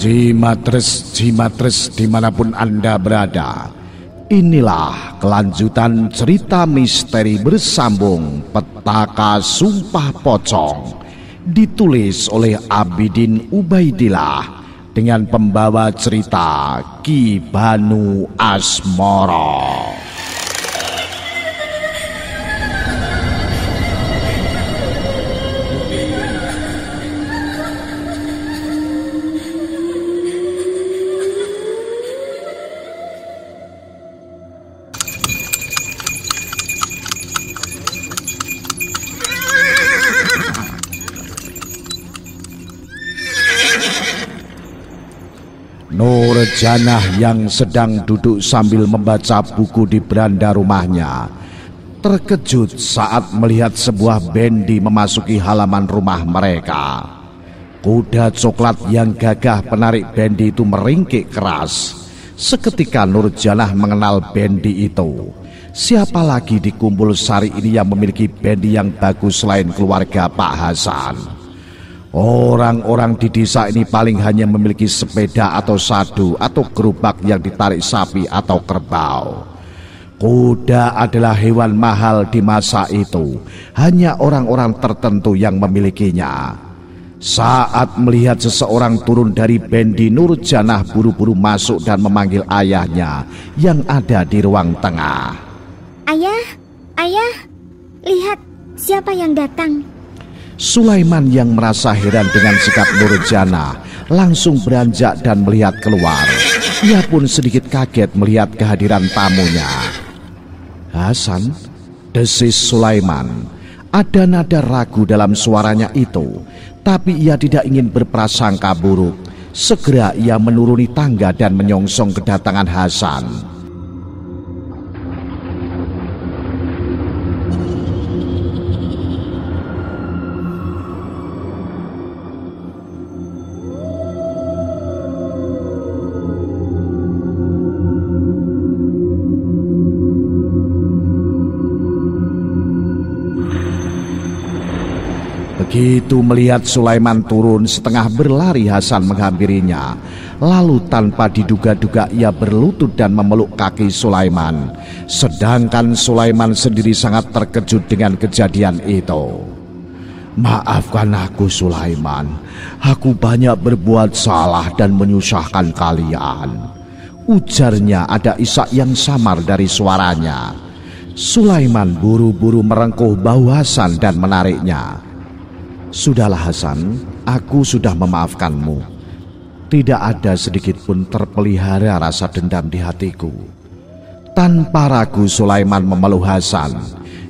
Jimatres dimanapun Anda berada, inilah kelanjutan cerita misteri bersambung Petaka Sumpah Pocong, ditulis oleh Abidin Ubaidillah dengan pembawa cerita Ki Banu Asmoro. Nurjanah yang sedang duduk sambil membaca buku di beranda rumahnya terkejut saat melihat sebuah bendi memasuki halaman rumah mereka. Kuda coklat yang gagah penarik bendi itu meringkik keras. Seketika Nurjanah mengenal bendi itu. Siapa lagi di Kumpul Sari ini yang memiliki bendi yang bagus selain keluarga Pak Hasan? Orang-orang di desa ini paling hanya memiliki sepeda atau sadu atau gerobak yang ditarik sapi atau kerbau. Kuda adalah hewan mahal di masa itu. Hanya orang-orang tertentu yang memilikinya. Saat melihat seseorang turun dari bendi, Nurjanah buru-buru masuk dan memanggil ayahnya yang ada di ruang tengah. Ayah, lihat siapa yang datang. Sulaiman yang merasa heran dengan sikap Nurjanah langsung beranjak dan melihat keluar. Ia pun sedikit kaget melihat kehadiran tamunya. Hasan, desis Sulaiman. Ada nada ragu dalam suaranya itu, tapi ia tidak ingin berprasangka buruk. Segera ia menuruni tangga dan menyongsong kedatangan Hasan. Begitu melihat Sulaiman turun, setengah berlari Hasan menghampirinya. Lalu tanpa diduga-duga ia berlutut dan memeluk kaki Sulaiman. Sedangkan Sulaiman sendiri sangat terkejut dengan kejadian itu. Maafkan aku Sulaiman, aku banyak berbuat salah dan menyusahkan kalian, ujarnya ada isak yang samar dari suaranya. Sulaiman buru-buru merengkuh bahu Hasan dan menariknya. Sudahlah Hasan, aku sudah memaafkanmu. Tidak ada sedikit pun terpelihara rasa dendam di hatiku. Tanpa ragu Sulaiman memeluk Hasan.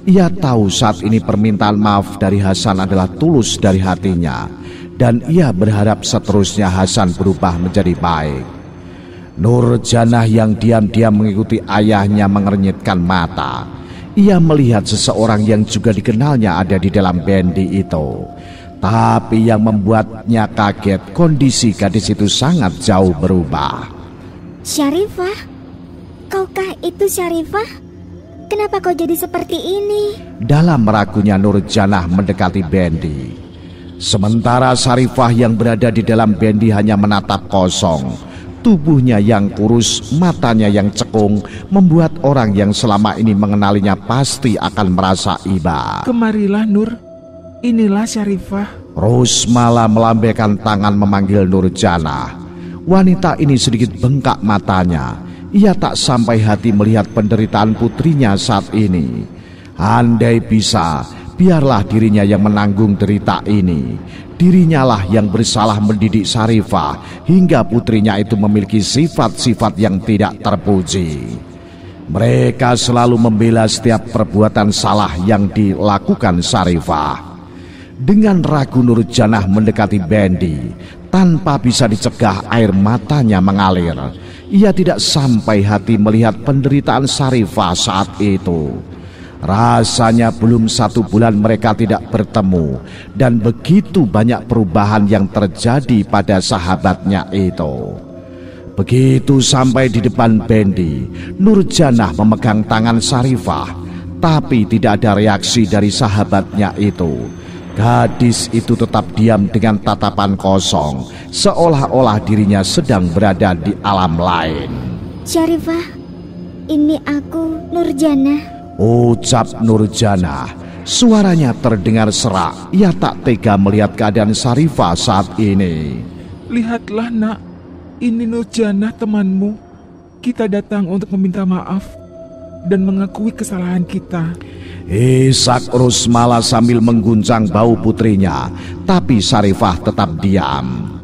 Ia tahu saat ini permintaan maaf dari Hasan adalah tulus dari hatinya. Dan ia berharap seterusnya Hasan berubah menjadi baik. Nurjanah yang diam-diam mengikuti ayahnya mengernyitkan mata. Ia melihat seseorang yang juga dikenalnya ada di dalam bendi itu. Tapi yang membuatnya kaget, kondisi gadis itu sangat jauh berubah. Syarifah? Kaukah itu Syarifah? Kenapa kau jadi seperti ini? Dalam ragunya Nurjanah mendekati bendi. Sementara Syarifah yang berada di dalam bendi hanya menatap kosong. Tubuhnya yang kurus, matanya yang cekung, membuat orang yang selama ini mengenalinya pasti akan merasa iba. Kemarilah Nur, inilah Syarifah. Rusmala melambaikan tangan memanggil Nurjanah. Wanita ini sedikit bengkak matanya. Ia tak sampai hati melihat penderitaan putrinya saat ini. Andai bisa, biarlah dirinya yang menanggung derita ini. Dirinya lah yang bersalah mendidik Syarifah hingga putrinya itu memiliki sifat-sifat yang tidak terpuji. Mereka selalu membela setiap perbuatan salah yang dilakukan Syarifah. Dengan ragu Nurjanah mendekati bendi. Tanpa bisa dicegah air matanya mengalir. Ia tidak sampai hati melihat penderitaan Syarifah saat itu. Rasanya belum 1 bulan mereka tidak bertemu. Dan begitu banyak perubahan yang terjadi pada sahabatnya itu. Begitu sampai di depan bendi, Nurjanah memegang tangan Syarifah. Tapi tidak ada reaksi dari sahabatnya itu. Gadis itu tetap diam dengan tatapan kosong, seolah-olah dirinya sedang berada di alam lain. Syarifah, ini aku Nurjana. Ucap Nurjana. Suaranya terdengar serak. Ia tak tega melihat keadaan Syarifah saat ini. Lihatlah nak, ini Nurjana temanmu. Kita datang untuk meminta maaf dan mengakui kesalahan kita. Ishak Rusmala sambil mengguncang bau putrinya, tapi Syarifah tetap diam.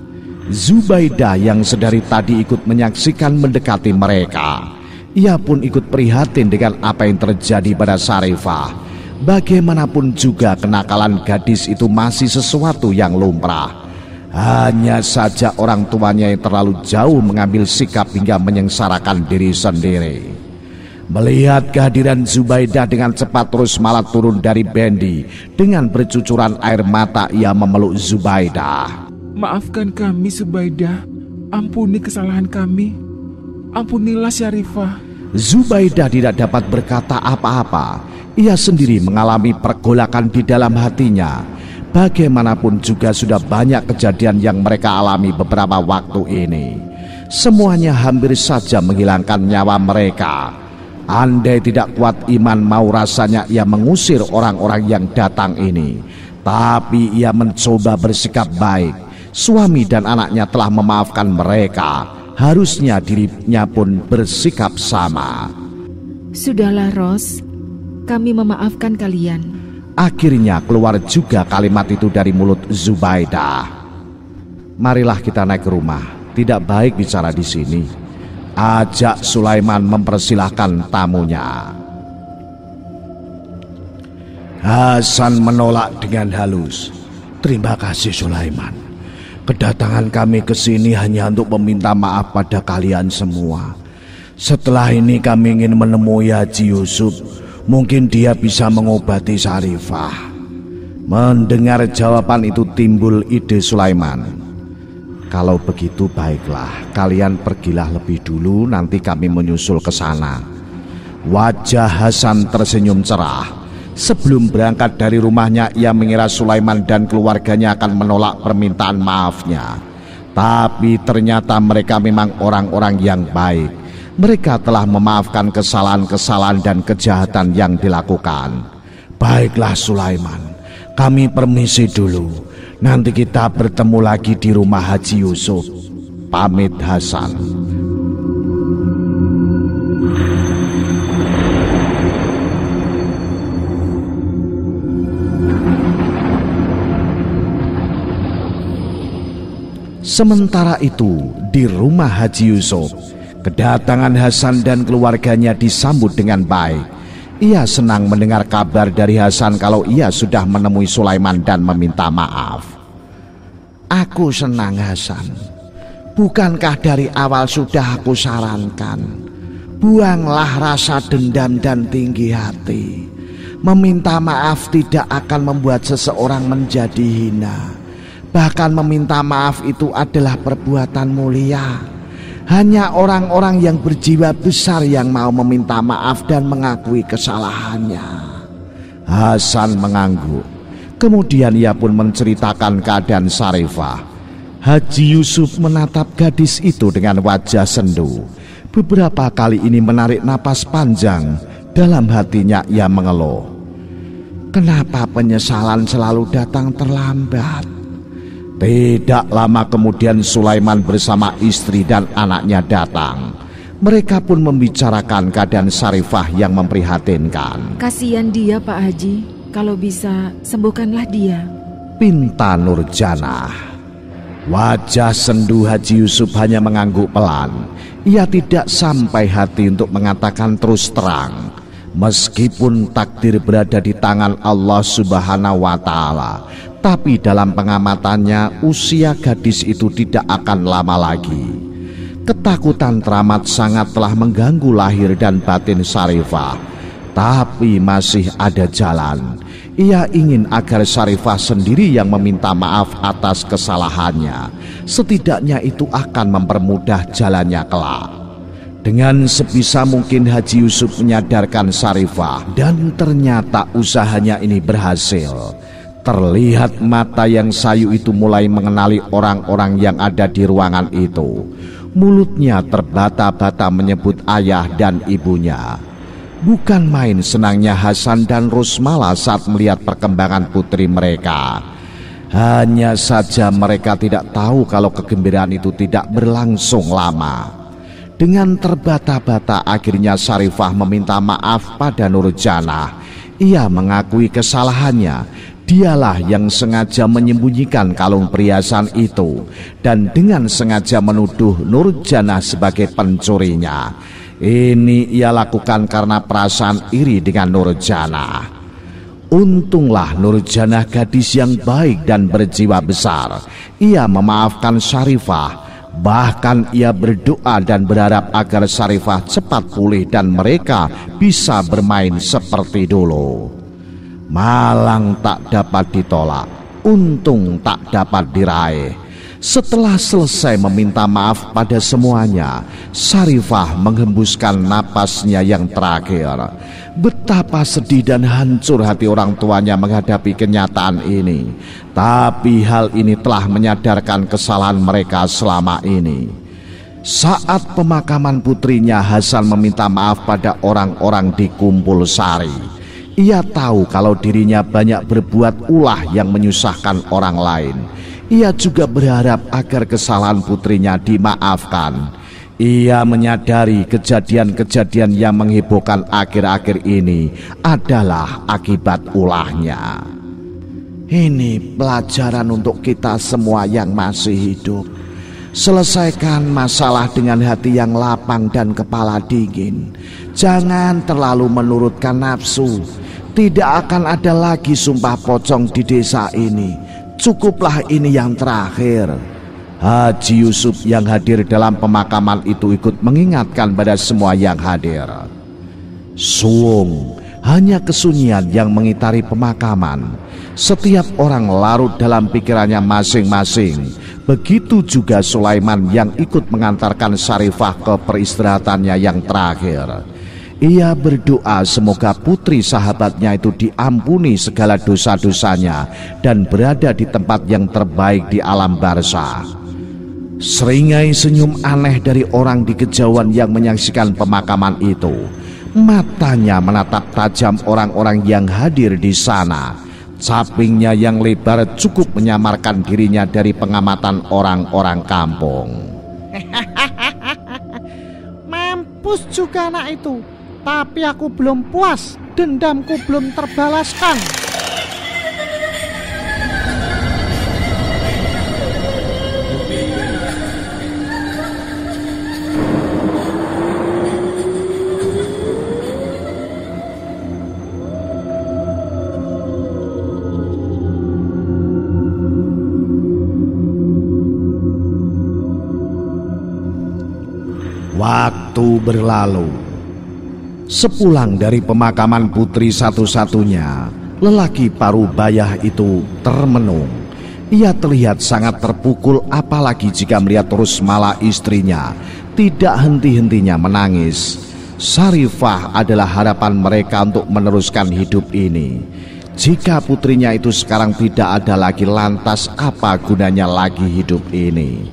Zubaidah yang sedari tadi ikut menyaksikan mendekati mereka. Ia pun ikut prihatin dengan apa yang terjadi pada Syarifah. Bagaimanapun juga kenakalan gadis itu masih sesuatu yang lumrah. Hanya saja orang tuanya yang terlalu jauh mengambil sikap hingga menyengsarakan diri sendiri. Melihat kehadiran Zubaidah dengan cepat Rusmala turun dari bendi. Dengan bercucuran air mata ia memeluk Zubaidah. Maafkan kami Zubaidah, ampuni kesalahan kami. Ampunilah Syarifah. Zubaidah tidak dapat berkata apa-apa. Ia sendiri mengalami pergolakan di dalam hatinya. Bagaimanapun juga sudah banyak kejadian yang mereka alami beberapa waktu ini. Semuanya hampir saja menghilangkan nyawa mereka. Andai tidak kuat iman mau rasanya ia mengusir orang-orang yang datang ini. Tapi ia mencoba bersikap baik. Suami dan anaknya telah memaafkan mereka. Harusnya dirinya pun bersikap sama. Sudahlah Ros, kami memaafkan kalian. Akhirnya keluar juga kalimat itu dari mulut Zubaidah. Marilah kita naik ke rumah. Tidak baik bicara di sini. Ajak Sulaiman mempersilahkan tamunya. Hasan menolak dengan halus. Terima kasih Sulaiman. Kedatangan kami ke sini hanya untuk meminta maaf pada kalian semua. Setelah ini kami ingin menemui Haji Yusuf. Mungkin dia bisa mengobati Syarifah. Mendengar jawaban itu timbul ide Sulaiman. Kalau begitu baiklah, kalian pergilah lebih dulu, nanti kami menyusul ke sana. Wajah Hasan tersenyum cerah. Sebelum berangkat dari rumahnya, ia mengira Sulaiman dan keluarganya akan menolak permintaan maafnya. Tapi ternyata mereka memang orang-orang yang baik. Mereka telah memaafkan kesalahan-kesalahan dan kejahatan yang dilakukan. Baiklah Sulaiman, kami permisi dulu. Nanti kita bertemu lagi di rumah Haji Yusuf. Pamit Hasan. Sementara itu, di rumah Haji Yusuf, kedatangan Hasan dan keluarganya disambut dengan baik. Ia senang mendengar kabar dari Hasan kalau ia sudah menemui Sulaiman dan meminta maaf. Aku senang Hasan. Bukankah dari awal sudah aku sarankan? Buanglah rasa dendam dan tinggi hati. Meminta maaf tidak akan membuat seseorang menjadi hina. Bahkan meminta maaf itu adalah perbuatan mulia. Hanya orang-orang yang berjiwa besar yang mau meminta maaf dan mengakui kesalahannya. Hasan mengangguk. Kemudian ia pun menceritakan keadaan Syarifah. Haji Yusuf menatap gadis itu dengan wajah sendu. Beberapa kali ini menarik napas panjang. Dalam hatinya ia mengeluh. Kenapa penyesalan selalu datang terlambat? Tidak lama kemudian Sulaiman bersama istri dan anaknya datang. Mereka pun membicarakan keadaan Syarifah yang memprihatinkan. Kasihan dia Pak Haji, kalau bisa sembuhkanlah dia, pinta Nurjana. Wajah sendu Haji Yusuf hanya mengangguk pelan. Ia tidak sampai hati untuk mengatakan terus terang. Meskipun takdir berada di tangan Allah Subhanahu wa Ta'ala, tapi dalam pengamatannya usia gadis itu tidak akan lama lagi. Ketakutan teramat sangat telah mengganggu lahir dan batin Syarifah. Tapi masih ada jalan. Ia ingin agar Syarifah sendiri yang meminta maaf atas kesalahannya. Setidaknya itu akan mempermudah jalannya kelak. Dengan sebisa mungkin Haji Yusuf menyadarkan Syarifah, dan ternyata usahanya ini berhasil. Terlihat mata yang sayu itu mulai mengenali orang-orang yang ada di ruangan itu. Mulutnya terbata-bata menyebut ayah dan ibunya. Bukan main senangnya Hasan dan Rusmala saat melihat perkembangan putri mereka. Hanya saja mereka tidak tahu kalau kegembiraan itu tidak berlangsung lama. Dengan terbata-bata akhirnya Sarifah meminta maaf pada Nurjanah. Ia mengakui kesalahannya. Dialah yang sengaja menyembunyikan kalung perhiasan itu dan dengan sengaja menuduh Nurjanah sebagai pencurinya. Ini ia lakukan karena perasaan iri dengan Nurjanah. Untunglah Nurjanah gadis yang baik dan berjiwa besar. Ia memaafkan Sarifah. Bahkan ia berdoa dan berharap agar Sarifah cepat pulih dan mereka bisa bermain seperti dulu. Malang tak dapat ditolak, untung tak dapat diraih. Setelah selesai meminta maaf pada semuanya, Sarifah menghembuskan napasnya yang terakhir. Betapa sedih dan hancur hati orang tuanya menghadapi kenyataan ini. Tapi hal ini telah menyadarkan kesalahan mereka selama ini. Saat pemakaman putrinya, Hasan meminta maaf pada orang-orang di Kumpul Sari. Ia tahu kalau dirinya banyak berbuat ulah yang menyusahkan orang lain. Ia juga berharap agar kesalahan putrinya dimaafkan. Ia menyadari kejadian-kejadian yang menghebohkan akhir-akhir ini adalah akibat ulahnya. Ini pelajaran untuk kita semua yang masih hidup. Selesaikan masalah dengan hati yang lapang dan kepala dingin. Jangan terlalu menurutkan nafsu. Tidak akan ada lagi sumpah pocong di desa ini. Cukuplah ini yang terakhir. Haji Yusuf yang hadir dalam pemakaman itu ikut mengingatkan pada semua yang hadir. Suung, hanya kesunyian yang mengitari pemakaman. Setiap orang larut dalam pikirannya masing-masing. Begitu juga Sulaiman yang ikut mengantarkan Sarifah ke peristirahatannya yang terakhir. Ia berdoa semoga putri sahabatnya itu diampuni segala dosa-dosanya dan berada di tempat yang terbaik di alam barzah. Seringai senyum aneh dari orang di kejauhan yang menyaksikan pemakaman itu. Matanya menatap tajam orang-orang yang hadir di sana. Capingnya yang lebar cukup menyamarkan dirinya dari pengamatan orang-orang kampung. Mampus juga anak itu. Tapi aku belum puas, dendamku belum terbalaskan. Waktu berlalu. Sepulang dari pemakaman putri satu-satunya, lelaki Parubayah itu termenung. Ia terlihat sangat terpukul, apalagi jika melihat Rusmala istrinya tidak henti-hentinya menangis. Sarifah adalah harapan mereka untuk meneruskan hidup ini. Jika putrinya itu sekarang tidak ada lagi, lantas apa gunanya lagi hidup ini?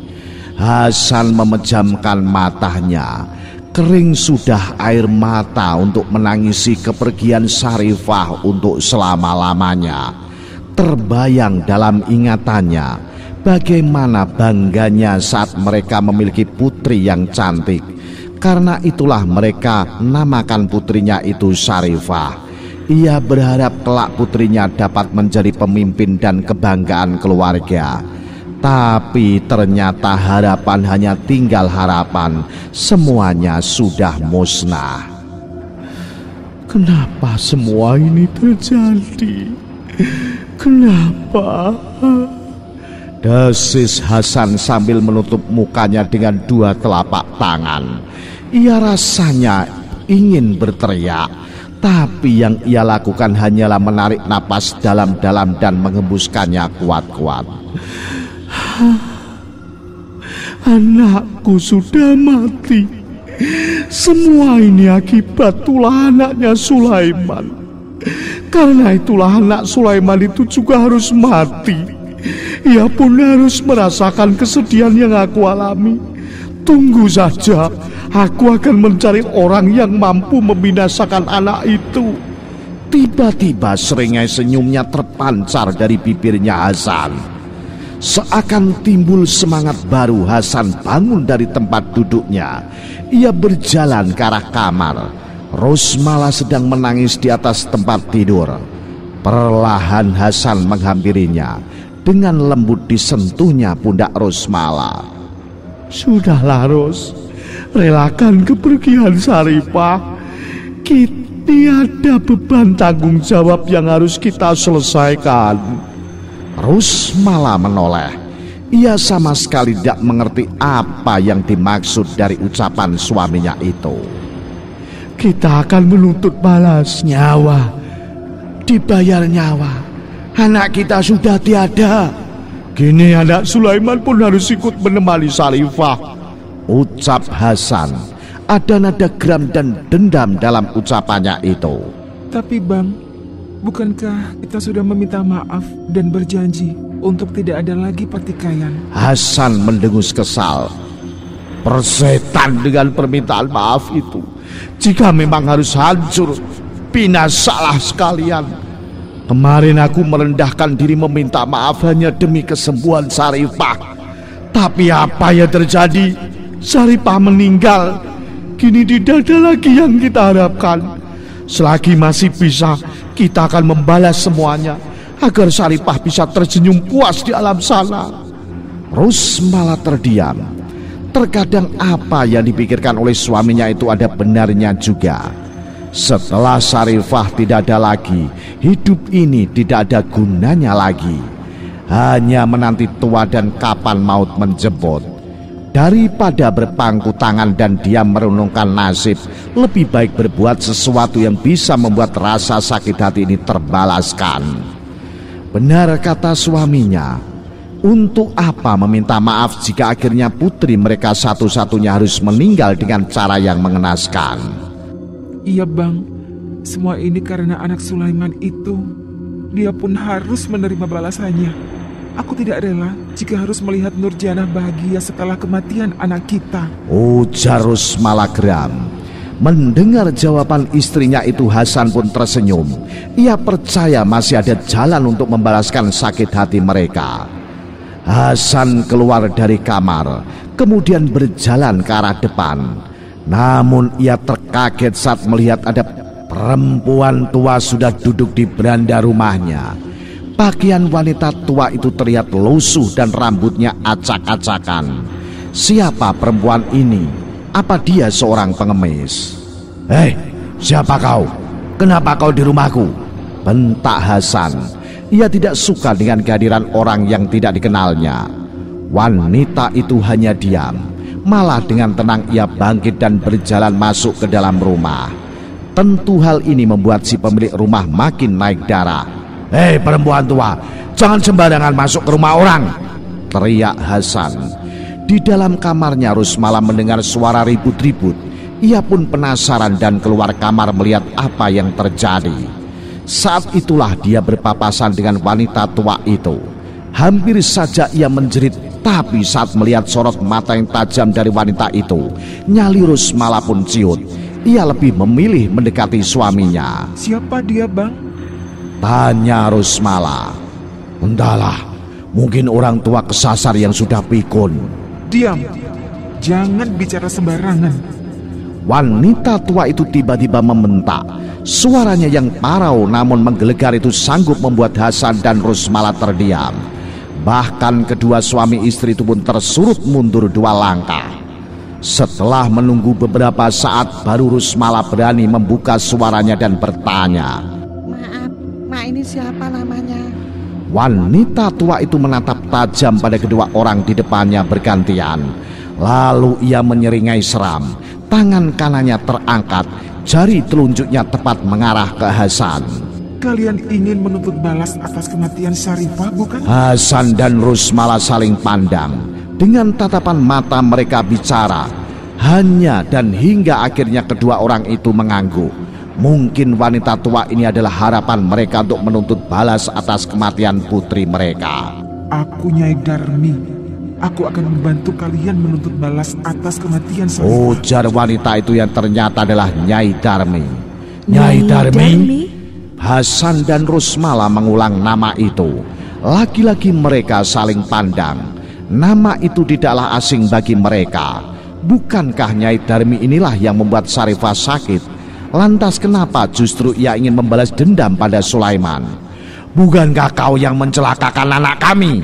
Hasan memejamkan matanya. Kering sudah air mata untuk menangisi kepergian Sarifah untuk selama-lamanya. Terbayang dalam ingatannya bagaimana bangganya saat mereka memiliki putri yang cantik. Karena itulah mereka namakan putrinya itu Sarifah. Ia berharap kelak putrinya dapat menjadi pemimpin dan kebanggaan keluarga. Tapi ternyata harapan hanya tinggal harapan. Semuanya sudah musnah. Kenapa semua ini terjadi? Kenapa? Desis Hasan sambil menutup mukanya dengan dua telapak tangan. Ia rasanya ingin berteriak, tapi yang ia lakukan hanyalah menarik napas dalam-dalam dan menghembuskannya kuat-kuat. Anakku sudah mati. Semua ini akibat ulah anaknya Sulaiman. Karena itulah anak Sulaiman itu juga harus mati. Ia pun harus merasakan kesedihan yang aku alami. Tunggu saja, aku akan mencari orang yang mampu membinasakan anak itu. Tiba-tiba seringai senyumnya terpancar dari bibirnya Hasan. Seakan timbul semangat baru, Hasan bangun dari tempat duduknya. Ia berjalan ke arah kamar. Rosmala sedang menangis di atas tempat tidur. Perlahan Hasan menghampirinya. Dengan lembut disentuhnya pundak Rosmala. Sudahlah Ros, relakan kepergian Saripah. Kita ada beban tanggung jawab yang harus kita selesaikan. Rosmala menoleh. Ia sama sekali tidak mengerti apa yang dimaksud dari ucapan suaminya itu. Kita akan menuntut balas nyawa, dibayar nyawa. Anak kita sudah tiada. Kini anak Sulaiman pun harus ikut menemani Saripah, ucap Hasan. Ada nada geram dan dendam dalam ucapannya itu. Tapi Bang, bukankah kita sudah meminta maaf dan berjanji untuk tidak ada lagi pertikaian? Hasan mendengus kesal. Persetan dengan permintaan maaf itu. Jika memang harus hancur, binasalah sekalian. Kemarin aku merendahkan diri meminta maaf hanya demi kesembuhan Saripah. Tapi apa yang terjadi? Saripah meninggal. Kini tidak ada lagi yang kita harapkan. Selagi masih bisa, kita akan membalas semuanya agar Saripah bisa tersenyum puas di alam sana. Rosmala terdiam. Terkadang apa yang dipikirkan oleh suaminya itu ada benarnya juga. Setelah Saripah tidak ada lagi, hidup ini tidak ada gunanya lagi. Hanya menanti tua dan kapan maut menjemput. Daripada berpangku tangan dan diam merenungkan nasib, lebih baik berbuat sesuatu yang bisa membuat rasa sakit hati ini terbalaskan. Benar kata suaminya, untuk apa meminta maaf jika akhirnya putri mereka satu-satunya harus meninggal dengan cara yang mengenaskan. Iya Bang, semua ini karena anak Sulaiman itu. Dia pun harus menerima balasannya. Aku tidak rela jika harus melihat Nurjanah bahagia setelah kematian anak kita, ujar Rosmala geram. Mendengar jawaban istrinya itu, Hasan pun tersenyum. Ia percaya masih ada jalan untuk membalaskan sakit hati mereka. Hasan keluar dari kamar, kemudian berjalan ke arah depan. Namun ia terkaget saat melihat ada perempuan tua sudah duduk di beranda rumahnya. Pakaian wanita tua itu terlihat lusuh dan rambutnya acak-acakan. Siapa perempuan ini? Apa dia seorang pengemis? Hei, siapa kau? Kenapa kau di rumahku? Bentak Hasan. Ia tidak suka dengan kehadiran orang yang tidak dikenalnya. Wanita itu hanya diam. Malah dengan tenang ia bangkit dan berjalan masuk ke dalam rumah. Tentu hal ini membuat si pemilik rumah makin naik darah. Hei perempuan tua, jangan sembarangan masuk ke rumah orang, teriak Hasan. Di dalam kamarnya Rosmala mendengar suara ribut-ribut. Ia pun penasaran dan keluar kamar melihat apa yang terjadi. Saat itulah dia berpapasan dengan wanita tua itu. Hampir saja ia menjerit, tapi saat melihat sorot mata yang tajam dari wanita itu, nyali Rosmala pun ciut. Ia lebih memilih mendekati suaminya. Siapa dia Bang? Tanya Rosmala. Entahlah, mungkin orang tua kesasar yang sudah pikun. Diam, jangan bicara sembarangan. Wanita tua itu tiba-tiba membentak. Suaranya yang parau namun menggelegar itu sanggup membuat Hasan dan Rosmala terdiam. Bahkan kedua suami istri itu pun tersurut mundur 2 langkah. Setelah menunggu beberapa saat, baru Rosmala berani membuka suaranya dan bertanya. Maaf, Mak, ini siapa namanya? Wanita tua itu menatap tajam pada kedua orang di depannya bergantian. Lalu ia menyeringai seram. Tangan kanannya terangkat, jari telunjuknya tepat mengarah ke Hasan. Kalian ingin menuntut balas atas kematian Saripah, bukan? Hasan dan Rosmala saling pandang. Dengan tatapan mata mereka bicara. Hanya dan hingga akhirnya kedua orang itu mengangguk. Mungkin wanita tua ini adalah harapan mereka untuk menuntut balas atas kematian putri mereka. Aku Nyai Darmi. Aku akan membantu kalian menuntut balas atas kematian Sarifah. Ujar wanita itu yang ternyata adalah Nyai Darmi. Nyai Darmi? Hasan dan Rusmala mengulang nama itu. Lagi-lagi mereka saling pandang. Nama itu tidaklah asing bagi mereka. Bukankah Nyai Darmi inilah yang membuat Sarifah sakit? Lantas kenapa justru ia ingin membalas dendam pada Sulaiman? Bukankah kau yang mencelakakan anak kami?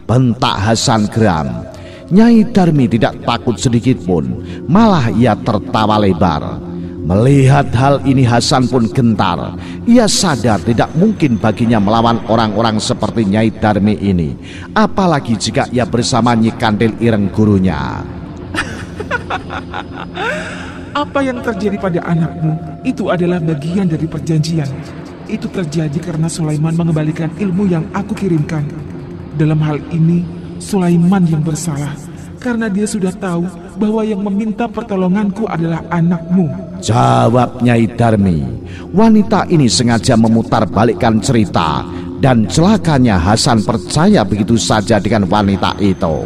Bentak Hasan geram. Nyai Darmi tidak takut sedikit pun, malah ia tertawa lebar. Melihat hal ini Hasan pun gentar. Ia sadar tidak mungkin baginya melawan orang-orang seperti Nyai Darmi ini, apalagi jika ia bersama Nyi Kandil Ireng gurunya. Apa yang terjadi pada anakmu itu adalah bagian dari perjanjian. Itu terjadi karena Sulaiman mengembalikan ilmu yang aku kirimkan. Dalam hal ini, Sulaiman yang bersalah karena dia sudah tahu bahwa yang meminta pertolonganku adalah anakmu. Jawab Nyai Darmi. Wanita ini sengaja memutarbalikkan cerita, dan celakanya Hasan percaya begitu saja dengan wanita itu.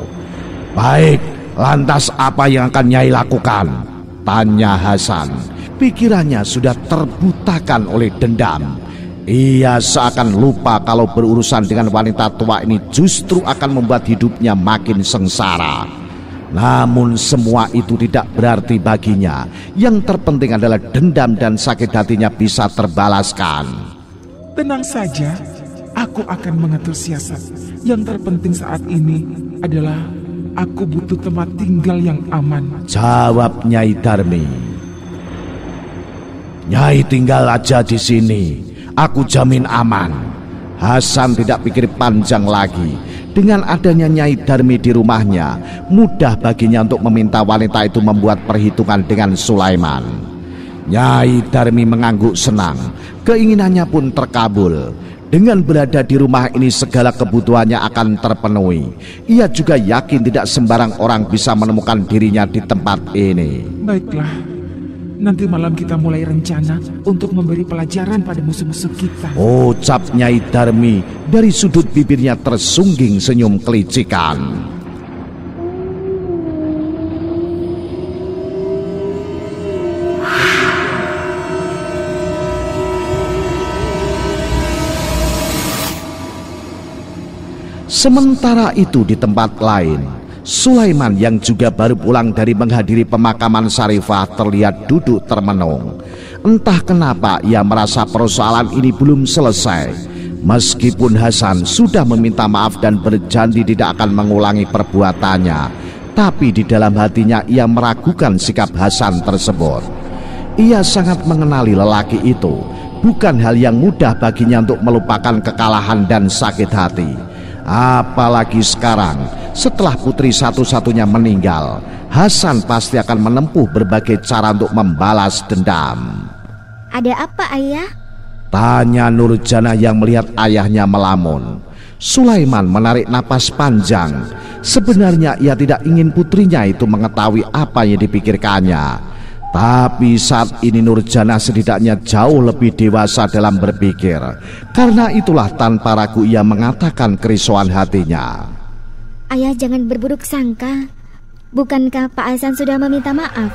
Baik, lantas apa yang akan Nyai lakukan? Tanya Hasan. Pikirannya sudah terbutakan oleh dendam. Ia seakan lupa kalau berurusan dengan wanita tua ini justru akan membuat hidupnya makin sengsara. Namun semua itu tidak berarti baginya. Yang terpenting adalah dendam dan sakit hatinya bisa terbalaskan. Tenang saja, aku akan mengatur siasat. Yang terpenting saat ini adalah aku butuh tempat tinggal yang aman. Jawab Nyai Darmi. Nyai tinggal aja di sini. Aku jamin aman. Hasan tidak pikir panjang lagi. Dengan adanya Nyai Darmi di rumahnya, mudah baginya untuk meminta wanita itu membuat perhitungan dengan Sulaiman. Nyai Darmi mengangguk senang. Keinginannya pun terkabul. Dengan berada di rumah ini segala kebutuhannya akan terpenuhi. Ia juga yakin tidak sembarang orang bisa menemukan dirinya di tempat ini. Baiklah, nanti malam kita mulai rencana untuk memberi pelajaran pada musuh-musuh kita. Ucap Nyai Darmi. Dari sudut bibirnya tersungging senyum kelicikan. Sementara itu di tempat lain, Sulaiman yang juga baru pulang dari menghadiri pemakaman Sarifah terlihat duduk termenung. Entah kenapa ia merasa persoalan ini belum selesai. Meskipun Hasan sudah meminta maaf dan berjanji tidak akan mengulangi perbuatannya, tapi di dalam hatinya ia meragukan sikap Hasan tersebut. Ia sangat mengenali lelaki itu. Bukan hal yang mudah baginya untuk melupakan kekalahan dan sakit hati. Apalagi sekarang, setelah putri satu-satunya meninggal, Hasan pasti akan menempuh berbagai cara untuk membalas dendam. Ada apa, Ayah? Tanya Nurjanah yang melihat ayahnya melamun. Sulaiman menarik napas panjang. Sebenarnya ia tidak ingin putrinya itu mengetahui apa yang dipikirkannya. Tapi saat ini Nurjanah setidaknya jauh lebih dewasa dalam berpikir. Karena itulah tanpa ragu ia mengatakan kerisauan hatinya. Ayah jangan berburuk sangka. Bukankah Pak Hasan sudah meminta maaf?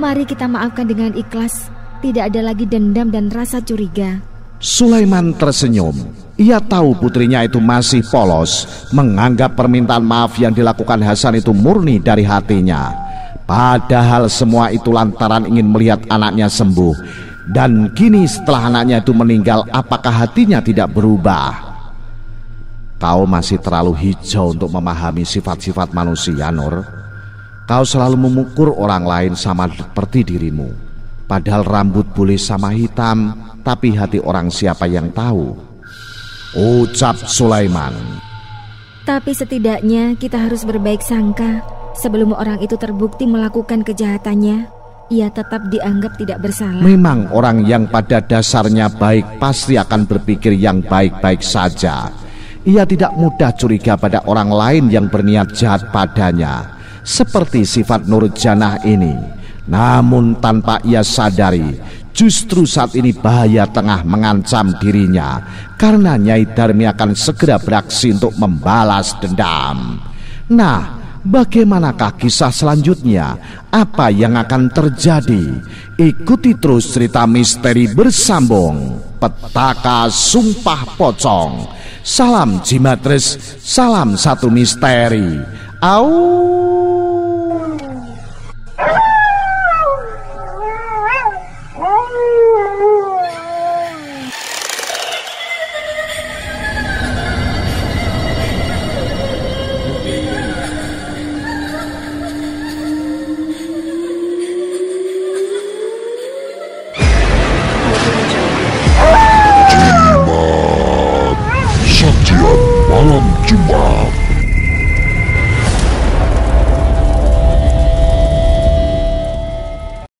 Mari kita maafkan dengan ikhlas. Tidak ada lagi dendam dan rasa curiga. Sulaiman tersenyum. Ia tahu putrinya itu masih polos, menganggap permintaan maaf yang dilakukan Hasan itu murni dari hatinya. Padahal semua itu lantaran ingin melihat anaknya sembuh. Dan kini setelah anaknya itu meninggal, apakah hatinya tidak berubah? Kau masih terlalu hijau untuk memahami sifat-sifat manusia, Nur. Kau selalu mengukur orang lain sama seperti dirimu. Padahal rambut boleh sama hitam, tapi hati orang siapa yang tahu? Ucap Sulaiman. Tapi setidaknya kita harus berbaik sangka. Sebelum orang itu terbukti melakukan kejahatannya, ia tetap dianggap tidak bersalah. Memang orang yang pada dasarnya baik pasti akan berpikir yang baik-baik saja. Ia tidak mudah curiga pada orang lain yang berniat jahat padanya, seperti sifat Nurjanah ini. Namun tanpa ia sadari, Justru saat ini bahaya tengah mengancam dirinya, karena Nyai Darmi akan segera beraksi untuk membalas dendam. Nah, bagaimanakah kisah selanjutnya? Apa yang akan terjadi? Ikuti terus cerita misteri bersambung Petaka Sumpah Pocong. Salam Jimatres, salam satu misteri. Au. Sajian Malam Jumat